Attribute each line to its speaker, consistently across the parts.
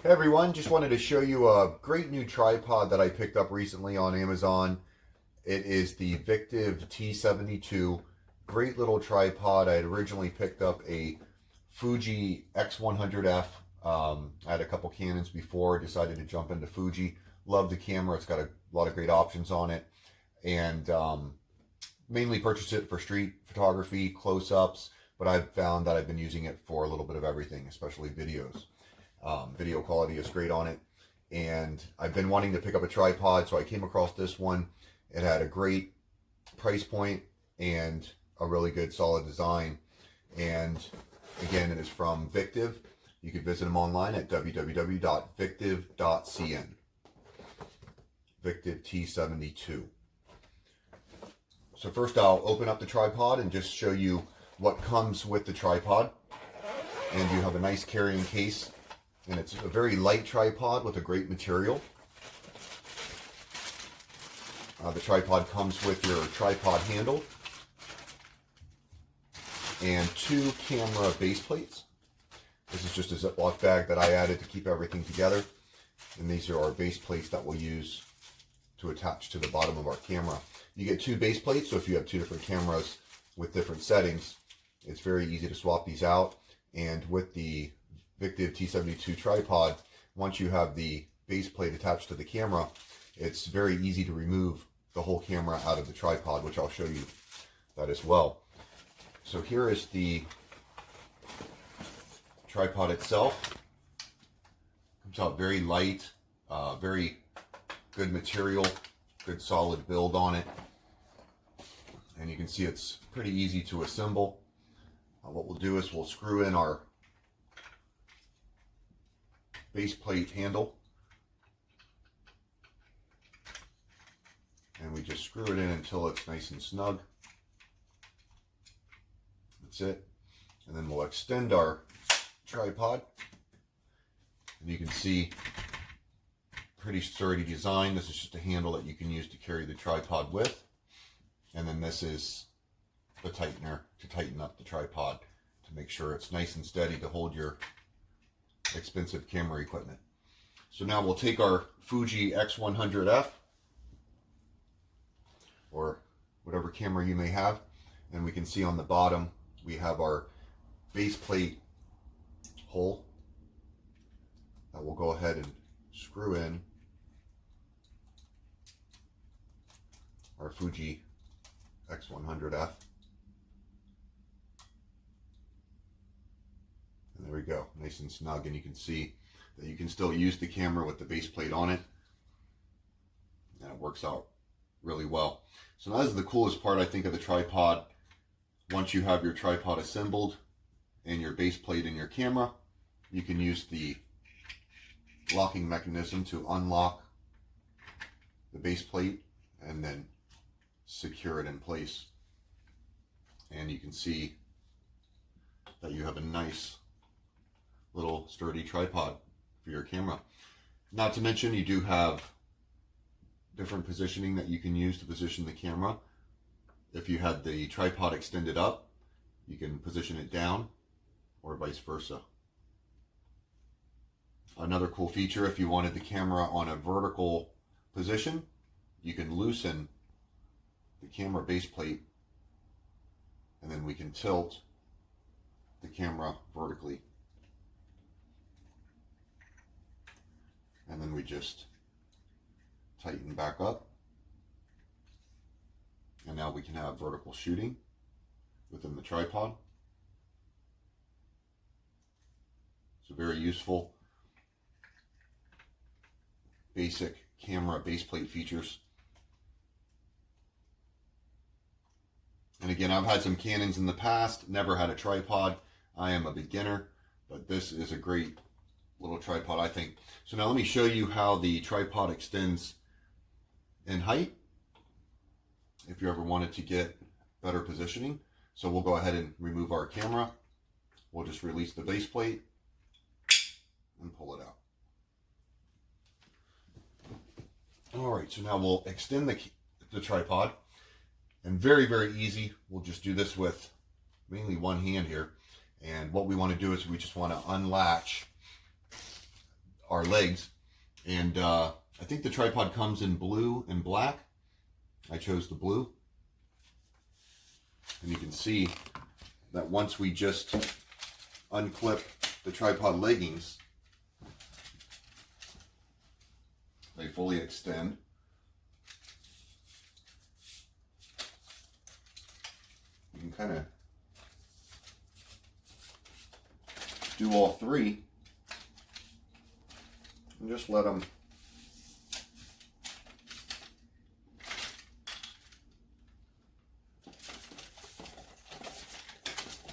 Speaker 1: Hey everyone, just wanted to show you a great new tripod that I picked up recently on Amazon. It is the Victiv T72. Great little tripod. I had originally picked up a Fuji X100F. I had a couple Canons before, decided to jump into Fuji. Love the camera, it's got a lot of great options on it. And mainly purchased it for street photography, close-ups, but I've found that I've been using it for a little bit of everything, especially videos. Video quality is great on it, and I've been wanting to pick up a tripod, so I came across this one. It had a great price point and a really good solid design, and again, it is from Victiv. You can visit them online at www.victiv.cn. Victiv T72. So first I'll open up the tripod and just show you what comes with the tripod. And you have a nice carrying case, and it's a very light tripod with a great material. The tripod comes with your tripod handle and two camera base plates. This is just a Ziploc bag that I added to keep everything together, and these are our base plates that we'll use to attach to the bottom of our camera. You get two base plates, so if you have two different cameras with different settings, it's very easy to swap these out. And with the Victiv T72 tripod, once you have the base plate attached to the camera, it's very easy to remove the whole camera out of the tripod, which I'll show you that as well. So here is the tripod itself. Comes out very light, very good material, good solid build on it. And you can see it's pretty easy to assemble. What we'll do is we'll screw in our base plate handle, and we just screw it in until it's nice and snug. That's it. And then we'll extend our tripod, and you can see pretty sturdy design. This is just a handle that you can use to carry the tripod with, and then this is the tightener to tighten up the tripod to make sure it's nice and steady to hold your expensive camera equipment. So now we'll take our Fuji X100F or whatever camera you may have, and we can see on the bottom we have our base plate hole that we'll go ahead and screw in our Fuji X100F. And there we go, nice and snug, and you can see that you can still use the camera with the base plate on it, and it works out really well. So that is the coolest part, I think, of the tripod. Once you have your tripod assembled and your base plate in your camera, you can use the locking mechanism to unlock the base plate and then secure it in place. And you can see that you have a nice little sturdy tripod for your camera. Not to mention, you do have different positioning that you can use to position the camera. If you had the tripod extended up, you can position it down, or vice versa. Another cool feature, if you wanted the camera on a vertical position, you can loosen the camera base plate, and then we can tilt the camera vertically. And then we just tighten back up, and now we can have vertical shooting within the tripod. So very useful, basic camera base plate features. And again, I've had some Canons in the past, never had a tripod. I am a beginner, but this is a great little tripod, I think. So now let me show you how the tripod extends in height if you ever wanted to get better positioning. So we'll go ahead and remove our camera. We'll just release the base plate and pull it out. All right, so now we'll extend the tripod, and very, very easy. We'll just do this with mainly one hand here. And what we want to do is we just want to unlatch our legs. And I think the tripod comes in blue and black. I chose the blue. And you can see that once we just unclip the tripod leggings, they fully extend. You can kind of do all three and just let them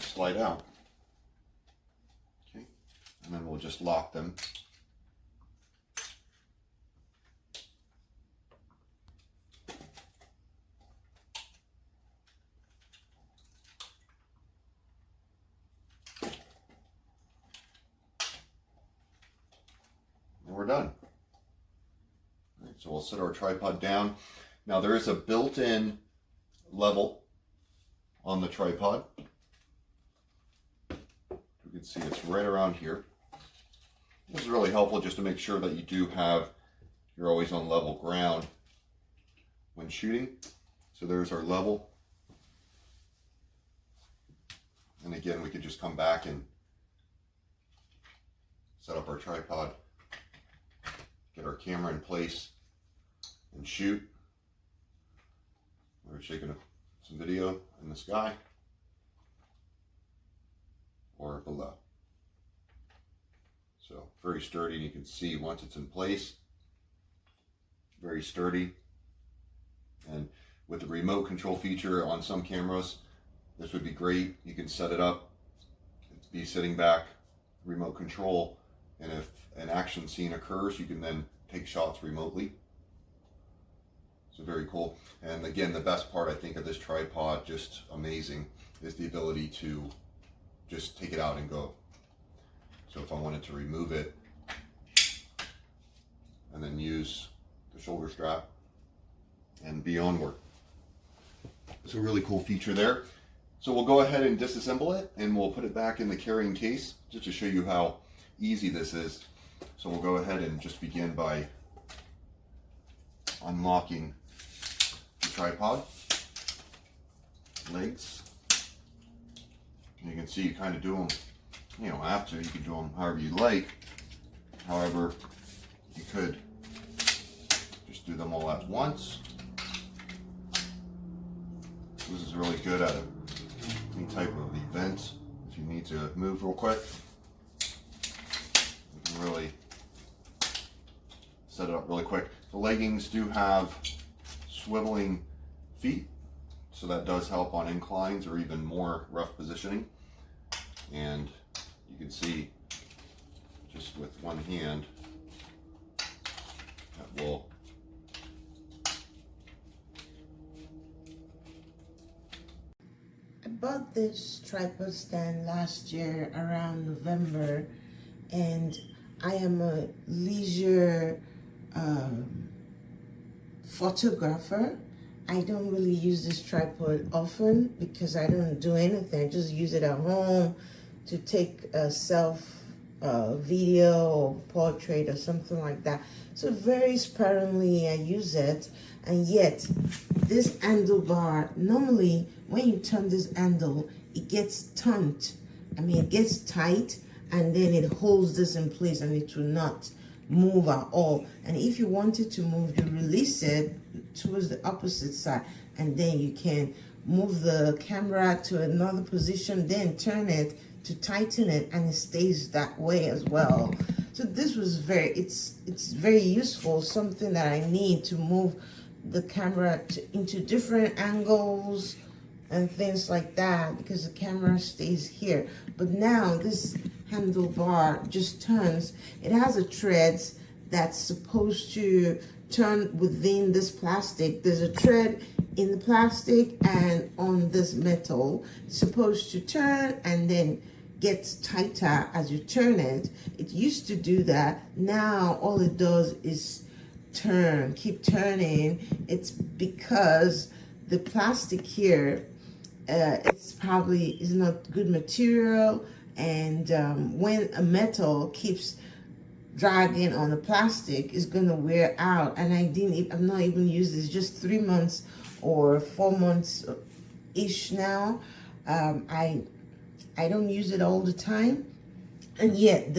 Speaker 1: slide out. Okay, and then we'll just lock them. And we're done. All right, so we'll set our tripod down. Now there is a built-in level on the tripod. You can see it's right around here. This is really helpful just to make sure that you're always on level ground when shooting. So there's our level. And again, we could just come back and set up our tripod, get our camera in place, and shoot. We're shaking some video in the sky or below. So very sturdy, and you can see once it's in place, very sturdy. And with the remote control feature on some cameras, this would be great. You can set it up, be sitting back, remote control, and if an action scene occurs, you can then take shots remotely. So very cool. And again, the best part I think of this tripod, just amazing, is the ability to just take it out and go. So if I wanted to remove it and then use the shoulder strap and be onward. It's a really cool feature there. So we'll go ahead and disassemble it and we'll put it back in the carrying case just to show you how easy this is. So we'll go ahead and just begin by unlocking the tripod legs. And you can see you kind of do them, you don't have to, you can do them however you like. However, you could just do them all at once. This is really good at any type of event. If you need to move real quick, you can really set it up really quick. The leggings do have swiveling feet, so that does help on inclines or even more rough positioning. And you can see just with one hand that will
Speaker 2: I bought this tripod stand last year around November, and I am a leisure photographer. I don't really use this tripod often because I don't do anything. I just use it at home to take a self video or portrait or something like that. So very sparingly I use it, and yet this handlebar, normally when you turn this handle, it gets turned. I mean, it gets tight, and then it holds this in place and it will not move at all. And if you want it to move, you release it towards the opposite side, and then you can move the camera to another position, then turn it to tighten it, and it stays that way as well. So this was it's very useful, something that I need to move the camera into different angles and things like that, because the camera stays here. But now this handlebar just turns. It has a thread that's supposed to turn within this plastic. There's a thread in the plastic and on this metal. It's supposed to turn and then gets tighter as you turn it. It used to do that. Now all it does is turn, keep turning. It's because the plastic here, it's probably is not good material, and when a metal keeps dragging on the plastic is gonna wear out. And I'm not even using this, just 3 months or 4 months ish now. I don't use it all the time. And yet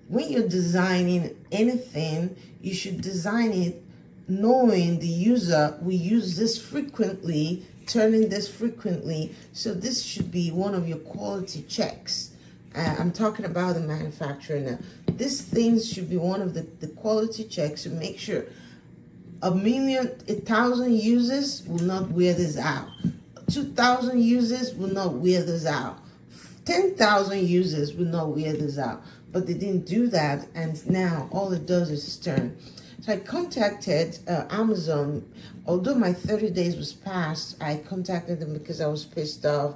Speaker 2: when you're designing anything, you should design it knowing the user will use this frequently, turning this frequently. So this should be one of your quality checks. I'm talking about the manufacturer now. This thing should be one of the quality checks to make sure 1,000 users will not wear this out. 2,000 users will not wear this out. 10,000 users will not wear this out. But they didn't do that, and now all it does is turn. So I contacted Amazon. Although my 30 days was past, I contacted them because I was pissed off.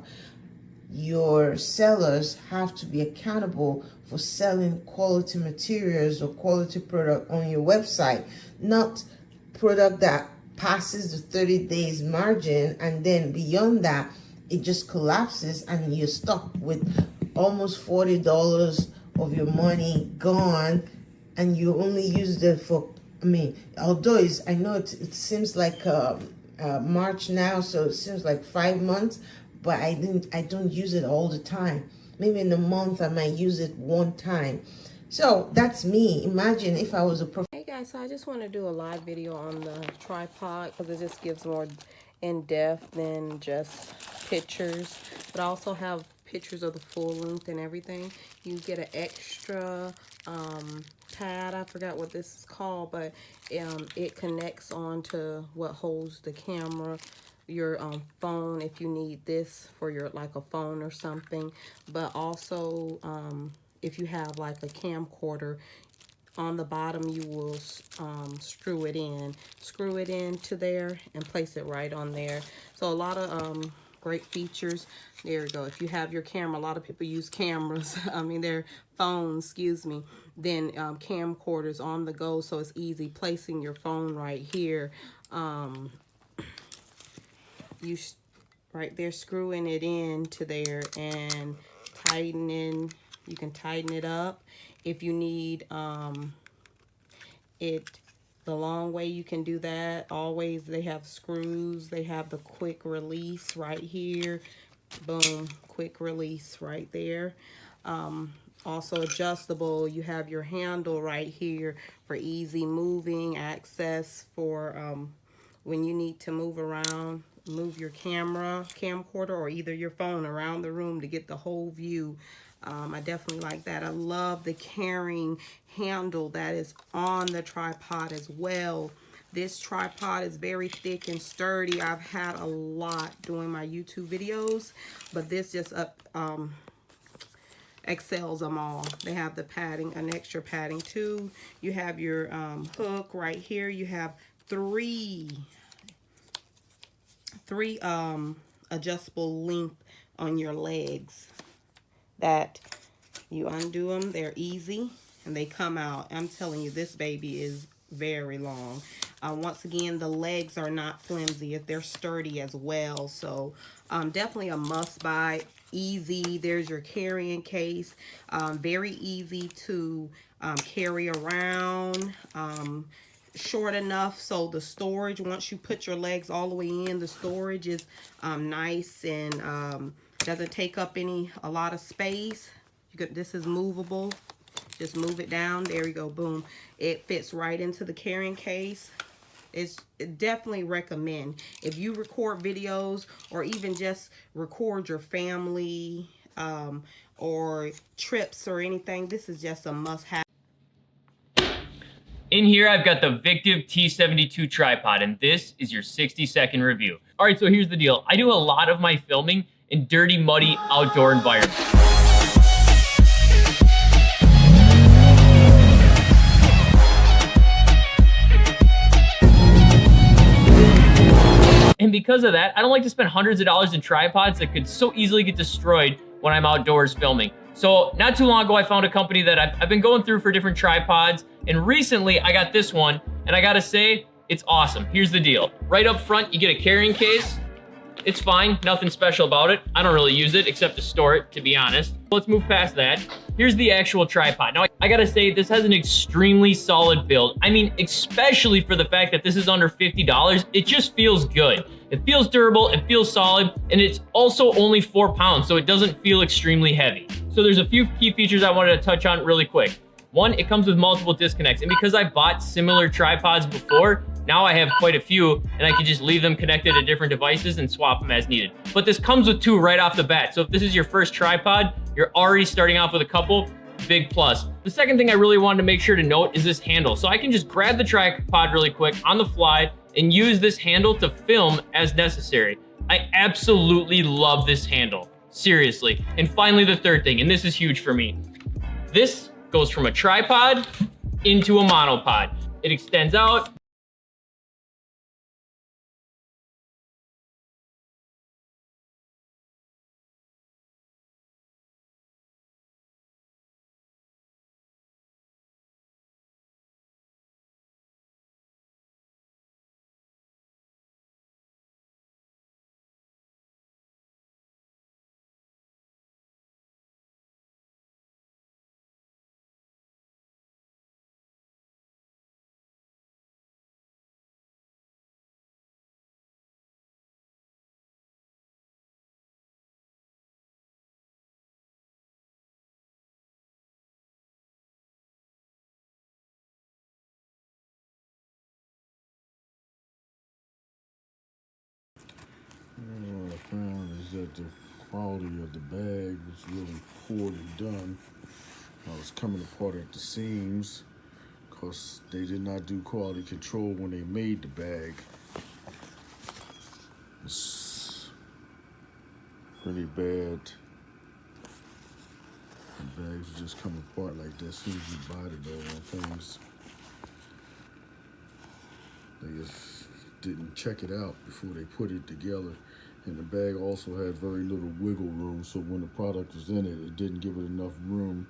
Speaker 2: Your sellers have to be accountable for selling quality materials or quality product on your website, not product that passes the 30 days margin, and then beyond that, it just collapses and you're stuck with almost $40 of your money gone, and you only used it for, although I know it seems like March now, so it seems like 5 months, but I don't use it all the time. Maybe in a month I might use it one time. So that's me. Imagine if I was a
Speaker 3: Hey guys, so I just want to do a live video on the tripod because it just gives more in-depth than just pictures, but I also have pictures of the full length and everything. You get an extra pad, I forgot what this is called, but it connects on to what holds the camera, your phone, if you need this for your, like a phone or something, but also if you have like a camcorder, on the bottom you will screw it into there and place it right on there. So a lot of great features. There we go. If you have your camera, a lot of people use cameras, their phones, excuse me, then camcorders on the go, so it's easy placing your phone right here. You right there, screwing it into there and tightening. You can tighten it up if you need it the long way. You can do that. Always they have screws. They have the quick release right here. Boom, quick release right there. Also adjustable. You have your handle right here for easy moving access for when you need to move around, move your camcorder, or either your phone around the room to get the whole view. I definitely like that. I love the carrying handle that is on the tripod as well. This tripod is very thick and sturdy. I've had a lot doing my YouTube videos, but this just excels them all. They have the padding, an extra padding too. You have your hook right here. You have three adjustable length on your legs that you undo them. They're easy and they come out. I'm telling you, this baby is very long. Once again, the legs are not flimsy. They're sturdy as well. So definitely a must buy. Easy. There's your carrying case. Very easy to carry around. Short enough so the storage, once you put your legs all the way in, the storage is nice and doesn't take up a lot of space. This is movable. Just move it down. There you go. Boom. It fits right into the carrying case. Definitely recommend if you record videos or even just record your family or trips or anything. This is just a must-have.
Speaker 4: In here, I've got the Victiv T72 tripod, and this is your 60-second review. All right, so here's the deal. I do a lot of my filming in dirty, muddy, outdoor environments. And because of that, I don't like to spend hundreds of dollars in tripods that could so easily get destroyed when I'm outdoors filming. So not too long ago, I found a company that I've been going through for different tripods, and recently I got this one, and I gotta say, it's awesome. Here's the deal. Right up front, you get a carrying case. It's fine, nothing special about it. I don't really use it except to store it, to be honest. Let's move past that. Here's the actual tripod. Now, I gotta say, this has an extremely solid build. I mean, especially for the fact that this is under $50, it just feels good. It feels durable, it feels solid, and it's also only 4 pounds, so it doesn't feel extremely heavy. So there's a few key features I wanted to touch on really quick. One, it comes with multiple disconnects, and because I bought similar tripods before, now I have quite a few, and I can just leave them connected to different devices and swap them as needed. But this comes with 2 right off the bat, so if this is your first tripod, you're already starting off with a couple, big plus. The second thing I really wanted to make sure to note is this handle. So I can just grab the tripod really quick on the fly and use this handle to film as necessary. I absolutely love this handle, seriously. And finally, the third thing, and this is huge for me. This goes from a tripod into a monopod. It extends out.
Speaker 5: What I found is that the quality of the bag was really poorly done. I was coming apart at the seams because they did not do quality control when they made the bag. It's pretty bad. The bags just come apart like that as soon as you buy the doggone things. They just didn't check it out before they put it together. And the bag also had very little wiggle room, so when the product was in it, it didn't give it enough room